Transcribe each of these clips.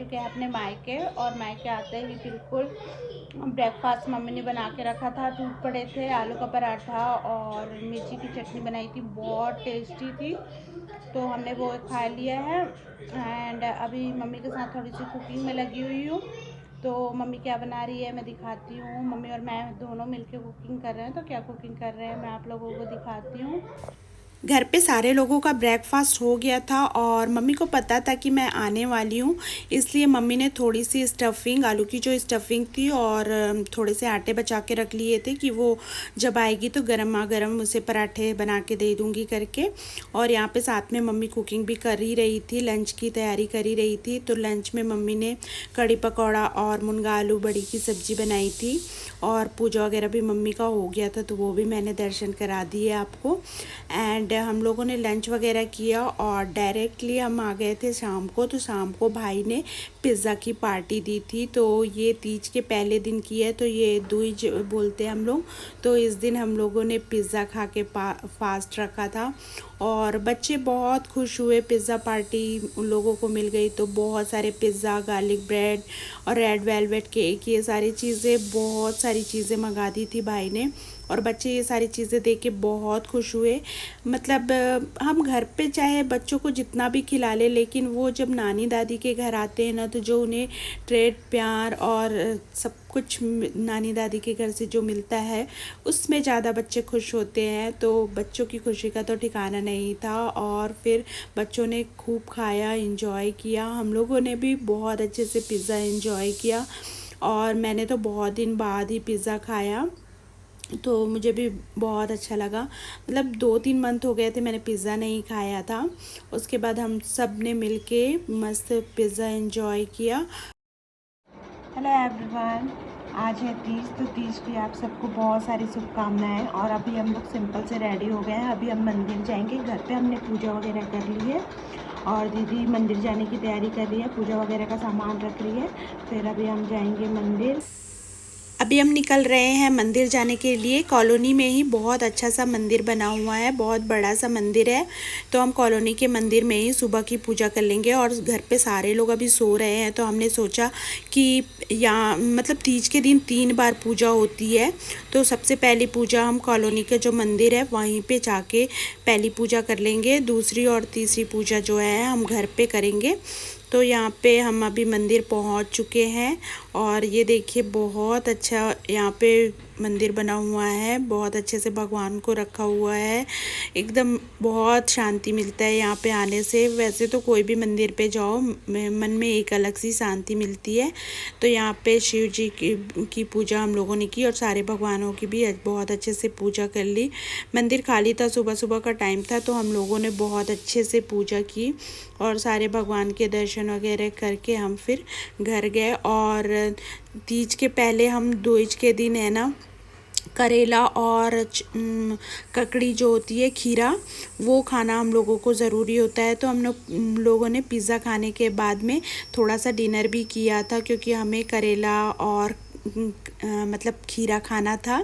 चुके हैं अपने मायके, और मायके आते ही बिल्कुल ब्रेकफास्ट मम्मी ने बना के रखा था। दूध पड़े थे, आलू का पराठा और मिर्ची की चटनी बनाई थी, बहुत टेस्टी थी। तो हमने वो खा लिया है। एंड अभी मम्मी के साथ थोड़ी सी कुकिंग में लगी हुई हूँ। तो मम्मी क्या बना रही है मैं दिखाती हूँ। मम्मी और मैं दोनों मिलके कुकिंग कर रहे हैं। तो क्या कुकिंग कर रहे हैं मैं आप लोगों को दिखाती हूँ। घर पे सारे लोगों का ब्रेकफास्ट हो गया था और मम्मी को पता था कि मैं आने वाली हूँ, इसलिए मम्मी ने थोड़ी सी स्टफिंग, आलू की जो स्टफिंग थी और थोड़े से आटे बचा के रख लिए थे कि वो जब आएगी तो गर्मा गर्म उसे पराठे बना के दे दूँगी करके। और यहाँ पे साथ में मम्मी कुकिंग भी कर ही रही थी, लंच की तैयारी कर ही रही थी। तो लंच में मम्मी ने कड़ी पकौड़ा और मुनगा आलू बड़ी की सब्ज़ी बनाई थी, और पूजा वगैरह भी मम्मी का हो गया था तो वो भी मैंने दर्शन करा दिए आपको। एंड हम लोगों ने लंच वगैरह किया और डायरेक्टली हम आ गए थे शाम को। तो शाम को भाई ने पिज़्ज़ा की पार्टी दी थी। तो ये तीज के पहले दिन की है, तो ये दूज बोलते हैं हम लोग। तो इस दिन हम लोगों ने पिज़्ज़ा खा के फास्ट रखा था और बच्चे बहुत खुश हुए। पिज़्ज़ा पार्टी उन लोगों को मिल गई तो बहुत सारे पिज़्ज़ा, गार्लिक ब्रेड और रेड वेलवेट केक, ये सारी चीज़ें, बहुत सारी चीज़ें मंगा दी थी भाई ने। और बच्चे ये सारी चीज़ें देख के बहुत खुश हुए। मतलब हम घर पे चाहे बच्चों को जितना भी खिला ले, लेकिन वो जब नानी दादी के घर आते हैं ना, तो जो उन्हें ट्रीट, प्यार और सब कुछ नानी दादी के घर से जो मिलता है उसमें ज़्यादा बच्चे खुश होते हैं। तो बच्चों की खुशी का तो ठिकाना नहीं था। और फिर बच्चों ने खूब खाया, इंजॉय किया। हम लोगों ने भी बहुत अच्छे से पिज़्ज़ा इंजॉय किया और मैंने तो बहुत दिन बाद ही पिज़्ज़ा खाया, तो मुझे भी बहुत अच्छा लगा। मतलब 2-3 मंथ हो गए थे मैंने पिज़्ज़ा नहीं खाया था। उसके बाद हम सब ने मिल के मस्त पिज़्ज़ा एंजॉय किया। हेलो एवरीवन, आज है तीज। तो तीज की आप सबको बहुत सारी शुभकामनाएं। और अभी हम लोग सिंपल से रेडी हो गए हैं, अभी हम मंदिर जाएंगे। घर पे हमने पूजा वगैरह कर ली है और दीदी मंदिर जाने की तैयारी कर रही है, पूजा वगैरह का सामान रख रही है। फिर अभी हम जाएंगे मंदिर। अभी हम निकल रहे हैं मंदिर जाने के लिए। कॉलोनी में ही बहुत अच्छा सा मंदिर बना हुआ है, बहुत बड़ा सा मंदिर है। तो हम कॉलोनी के मंदिर में ही सुबह की पूजा कर लेंगे। और घर पे सारे लोग अभी सो रहे हैं, तो हमने सोचा कि यहाँ मतलब तीज के दिन 3 बार पूजा होती है। तो सबसे पहली पूजा हम कॉलोनी के जो मंदिर है वहीं पे जाके पहली पूजा कर लेंगे। दूसरी और तीसरी पूजा जो है हम घर पे करेंगे। तो यहाँ पे हम अभी मंदिर पहुँच चुके हैं और ये देखिए बहुत अच्छा यहाँ पे मंदिर बना हुआ है, बहुत अच्छे से भगवान को रखा हुआ है। एकदम बहुत शांति मिलता है यहाँ पे आने से। वैसे तो कोई भी मंदिर पे जाओ मन में एक अलग सी शांति मिलती है। तो यहाँ पे शिव जी की पूजा हम लोगों ने की और सारे भगवानों की भी बहुत अच्छे से पूजा कर ली। मंदिर खाली था, सुबह सुबह का टाइम था, तो हम लोगों ने बहुत अच्छे से पूजा की और सारे भगवान के दर्शन वगैरह करके हम फिर घर गए। और तीज के पहले हम दूज के दिन है ना, करेला और ककड़ी जो होती है, खीरा, वो खाना हम लोगों को ज़रूरी होता है। तो हम लोगों ने पिज़्ज़ा खाने के बाद में थोड़ा सा डिनर भी किया था, क्योंकि हमें करेला और मतलब खीरा खाना था।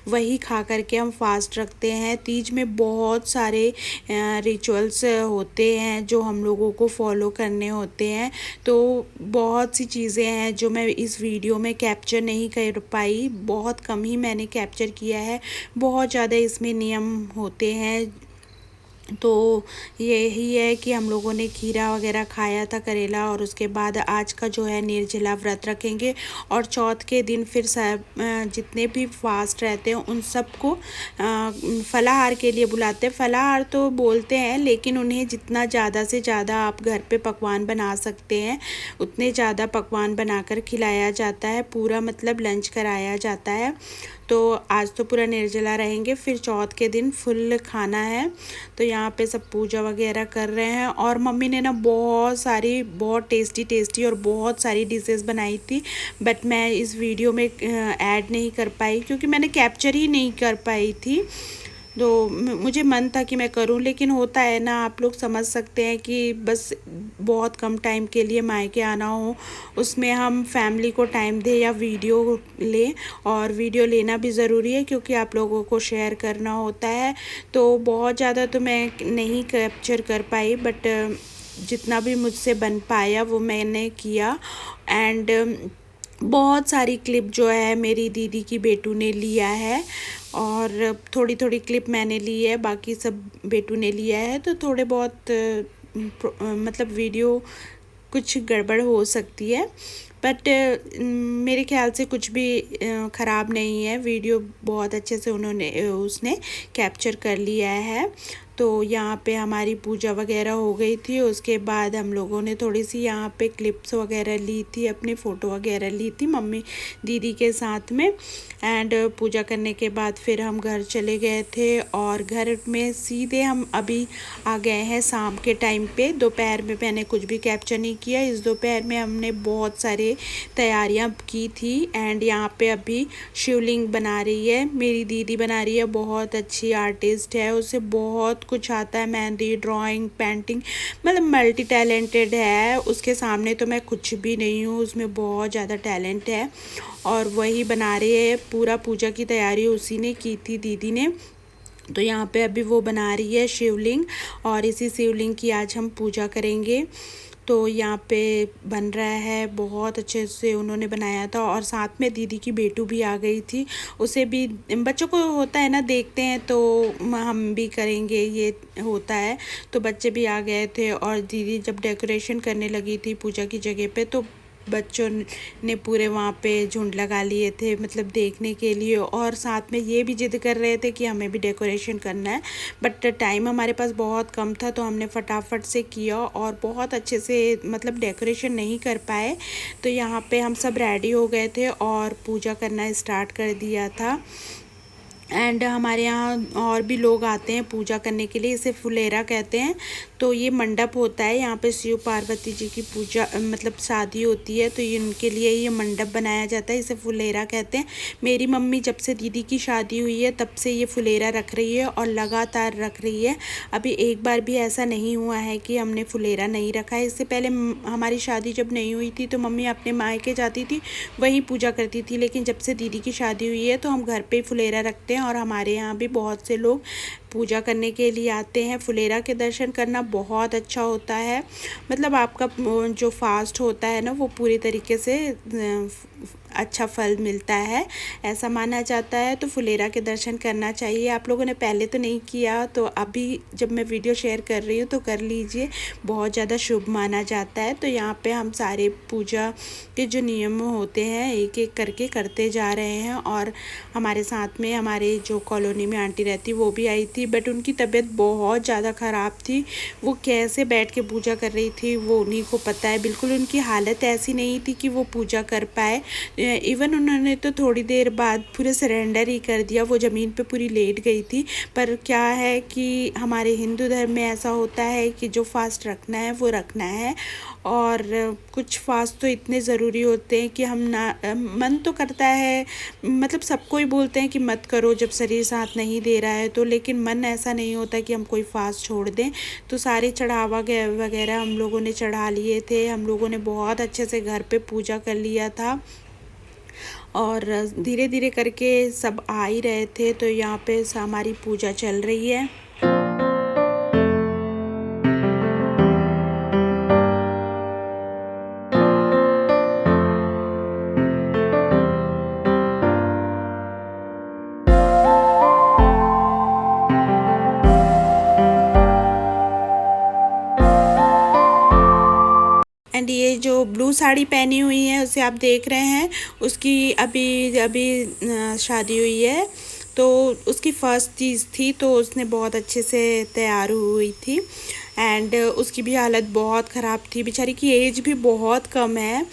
वही खा करके हम फास्ट रखते हैं। तीज में बहुत सारे रिचुअल्स होते हैं जो हम लोगों को फॉलो करने होते हैं। तो बहुत सी चीज़ें हैं जो मैं इस वीडियो में कैप्चर नहीं कर पाई, बहुत कम ही मैंने कैप्चर किया है। बहुत ज़्यादा इसमें नियम होते हैं। तो यही है कि हम लोगों ने खीरा वगैरह खाया था, करेला, और उसके बाद आज का जो है निर्जला व्रत रखेंगे। और चौथ के दिन फिर सब जितने भी फास्ट रहते हैं उन सबको फलाहार के लिए बुलाते हैं। फलाहार तो बोलते हैं, लेकिन उन्हें जितना ज़्यादा से ज़्यादा आप घर पे पकवान बना सकते हैं उतने ज़्यादा पकवान बनाकर खिलाया जाता है, पूरा मतलब लंच कराया जाता है। तो आज तो पूरा निर्जला रहेंगे, फिर चौथ के दिन फुल खाना है। तो यहाँ पे सब पूजा वगैरह कर रहे हैं। और मम्मी ने ना बहुत सारी, बहुत टेस्टी टेस्टी और बहुत सारी डिशेस बनाई थी, बट मैं इस वीडियो में ऐड नहीं कर पाई क्योंकि मैंने कैप्चर ही नहीं कर पाई थी। तो मुझे मन था कि मैं करूं, लेकिन होता है ना, आप लोग समझ सकते हैं कि बस बहुत कम टाइम के लिए मायके आना हो, उसमें हम फैमिली को टाइम दें या वीडियो लें। और वीडियो लेना भी ज़रूरी है क्योंकि आप लोगों को शेयर करना होता है। तो बहुत ज़्यादा तो मैं नहीं कैप्चर कर पाई, बट जितना भी मुझसे बन पाया वो मैंने किया। एंड बहुत सारी क्लिप जो है मेरी दीदी की बेटू ने लिया है और थोड़ी थोड़ी क्लिप मैंने ली है, बाकी सब बेटू ने लिया है। तो थोड़े बहुत मतलब वीडियो कुछ गड़बड़ हो सकती है, बट मेरे ख्याल से कुछ भी ख़राब नहीं है। वीडियो बहुत अच्छे से उसने कैप्चर कर लिया है। तो यहाँ पे हमारी पूजा वगैरह हो गई थी। उसके बाद हम लोगों ने थोड़ी सी यहाँ पे क्लिप्स वगैरह ली थी, अपनी फ़ोटो वगैरह ली थी मम्मी दीदी के साथ में। एंड पूजा करने के बाद फिर हम घर चले गए थे और घर में सीधे हम अभी आ गए हैं शाम के टाइम पे। दोपहर में मैंने कुछ भी कैप्चर नहीं किया। इस दोपहर में हमने बहुत सारे तैयारियां की थी। एंड यहाँ पे अभी शिवलिंग बना रही है मेरी दीदी, बना रही है। बहुत अच्छी आर्टिस्ट है, उसे बहुत कुछ आता है, मेहंदी, ड्राइंग, पेंटिंग, मतलब मल्टी टैलेंटेड है। उसके सामने तो मैं कुछ भी नहीं हूँ, उसमें बहुत ज़्यादा टैलेंट है और वही बना रही है। पूरा पूजा की तैयारी उसी ने की थी, दीदी ने। तो यहाँ पे अभी वो बना रही है शिवलिंग और इसी शिवलिंग की आज हम पूजा करेंगे। तो यहाँ पे बन रहा है, बहुत अच्छे से उन्होंने बनाया था। और साथ में दीदी की बेटू भी आ गई थी, उसे भी, बच्चों को होता है ना, देखते हैं तो हम भी करेंगे, ये होता है। तो बच्चे भी आ गए थे और दीदी जब डेकोरेशन करने लगी थी पूजा की जगह पे, तो बच्चों ने पूरे वहाँ पे झुंड लगा लिए थे, मतलब देखने के लिए। और साथ में ये भी जिद कर रहे थे कि हमें भी डेकोरेशन करना है, बट टाइम हमारे पास बहुत कम था तो हमने फटाफट से किया और बहुत अच्छे से मतलब डेकोरेशन नहीं कर पाए। तो यहाँ पे हम सब रेडी हो गए थे और पूजा करना स्टार्ट कर दिया था। एंड हमारे यहाँ और भी लोग आते हैं पूजा करने के लिए, इसे फुलेरा कहते हैं। तो ये मंडप होता है, यहाँ पे शिव पार्वती जी की पूजा मतलब शादी होती है, तो ये उनके लिए ये मंडप बनाया जाता है, इसे फुलेरा कहते हैं। मेरी मम्मी जब से दीदी की शादी हुई है तब से ये फुलेरा रख रही है और लगातार रख रही है। अभी एक बार भी ऐसा नहीं हुआ है कि हमने फुलेरा नहीं रखा है। इससे पहले हमारी शादी जब नहीं हुई थी तो मम्मी अपने मायके जाती थी, वहीं पूजा करती थी। लेकिन जब से दीदी की शादी हुई है तो हम घर पे फुलेरा रखते हैं और हमारे यहाँ भी बहुत से लोग पूजा करने के लिए आते हैं। फुलेरा के दर्शन करना बहुत अच्छा होता है, मतलब आपका जो फास्ट होता है ना वो पूरी तरीके से अच्छा फल मिलता है, ऐसा माना जाता है। तो फुलेरा के दर्शन करना चाहिए। आप लोगों ने पहले तो नहीं किया तो अभी जब मैं वीडियो शेयर कर रही हूँ तो कर लीजिए, बहुत ज़्यादा शुभ माना जाता है। तो यहाँ पे हम सारे पूजा के जो नियम होते हैं एक एक करके करते जा रहे हैं। और हमारे साथ में हमारे जो कॉलोनी में आंटी रहती वो भी आई थी, बट उनकी तबीयत बहुत ज़्यादा ख़राब थी। वो कैसे बैठ के पूजा कर रही थी वो उन्हीं को पता है। बिल्कुल उनकी हालत ऐसी नहीं थी कि वो पूजा कर पाए। इवन उन्होंने तो थोड़ी देर बाद पूरे सरेंडर ही कर दिया, वो ज़मीन पे पूरी लेट गई थी। पर क्या है कि हमारे हिंदू धर्म में ऐसा होता है कि जो फास्ट रखना है वो रखना है। और कुछ फास्ट तो इतने ज़रूरी होते हैं कि हम ना, मन तो करता है, मतलब सबको ही बोलते हैं कि मत करो जब शरीर साथ नहीं दे रहा है तो, लेकिन मन ऐसा नहीं होता कि हम कोई फास्ट छोड़ दें। तो सारे चढ़ावा वगैरह हम लोगों ने चढ़ा लिए थे। हम लोगों ने बहुत अच्छे से घर पे पूजा कर लिया था और धीरे धीरे करके सब आ ही रहे थे। तो यहाँ पे हमारी पूजा चल रही है। एंड ये जो ब्लू साड़ी पहनी हुई है उसे आप देख रहे हैं, उसकी अभी अभी शादी हुई है। तो उसकी फर्स्ट चीज़ थी तो उसने बहुत अच्छे से तैयार हुई थी। एंड उसकी भी हालत बहुत ख़राब थी, बेचारी की एज भी बहुत कम है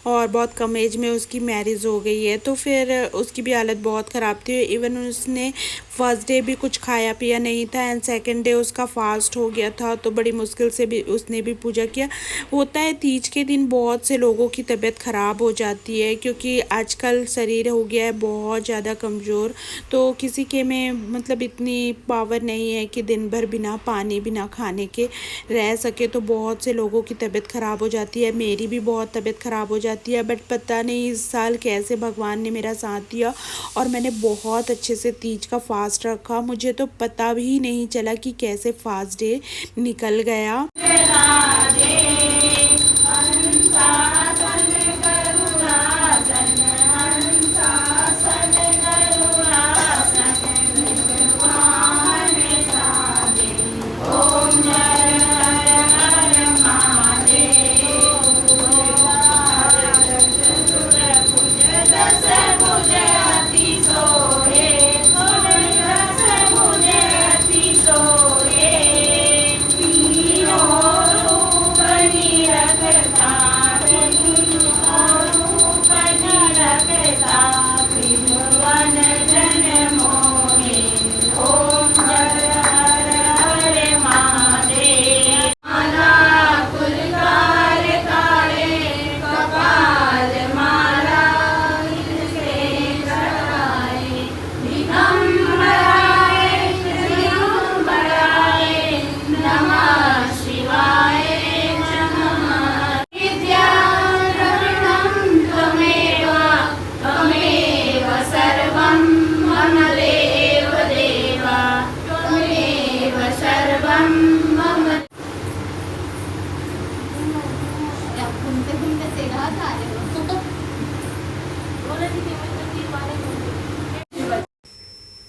और बहुत कम एज में उसकी मैरिज हो गई है। तो फिर उसकी भी हालत बहुत ख़राब थी। इवन उसने फर्स्ट डे भी कुछ खाया पिया नहीं था एंड सेकंड डे उसका फास्ट हो गया था। तो बड़ी मुश्किल से भी उसने भी पूजा किया। होता है तीज के दिन बहुत से लोगों की तबीयत ख़राब हो जाती है, क्योंकि आजकल शरीर हो गया है बहुत ज़्यादा कमज़ोर। तो किसी के में मतलब इतनी पावर नहीं है कि दिन भर बिना पानी बिना खाने के रह सके। तो बहुत से लोगों की तबीयत ख़राब हो जाती है, मेरी भी बहुत तबीयत ख़राब हो जाती है। बट पता नहीं इस साल कैसे भगवान ने मेरा साथ दिया और मैंने बहुत अच्छे से तीज का फास्ट रखा। मुझे तो पता भी नहीं चला कि कैसे फास्ट डे निकल गया।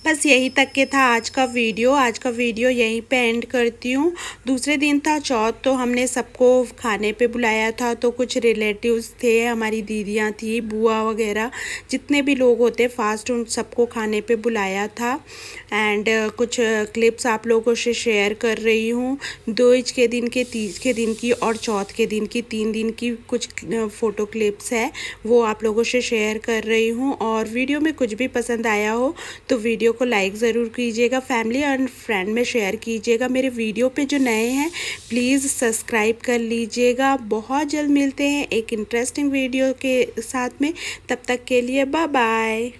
बस यही तक के था आज का वीडियो यहीं पे एंड करती हूँ। दूसरे दिन था चौथ, तो हमने सबको खाने पे बुलाया था। तो कुछ रिलेटिव्स थे, हमारी दीदियाँ थी, बुआ वगैरह, जितने भी लोग होते फास्ट, उन सबको खाने पे बुलाया था। एंड कुछ क्लिप्स आप लोगों से शेयर कर रही हूँ। 2 के दिन के, 30 के दिन की और चौथ के दिन की, 3 दिन की कुछ फ़ोटो क्लिप्स है, वो आप लोगों से शेयर कर रही हूँ। और वीडियो में कुछ भी पसंद आया हो तो वीडियो को लाइक ज़रूर कीजिएगा, फैमिली एंड फ्रेंड में शेयर कीजिएगा। मेरे वीडियो पे जो नए हैं प्लीज़ सब्सक्राइब कर लीजिएगा। बहुत जल्द मिलते हैं एक इंटरेस्टिंग वीडियो के साथ में, तब तक के लिए बाय बाय।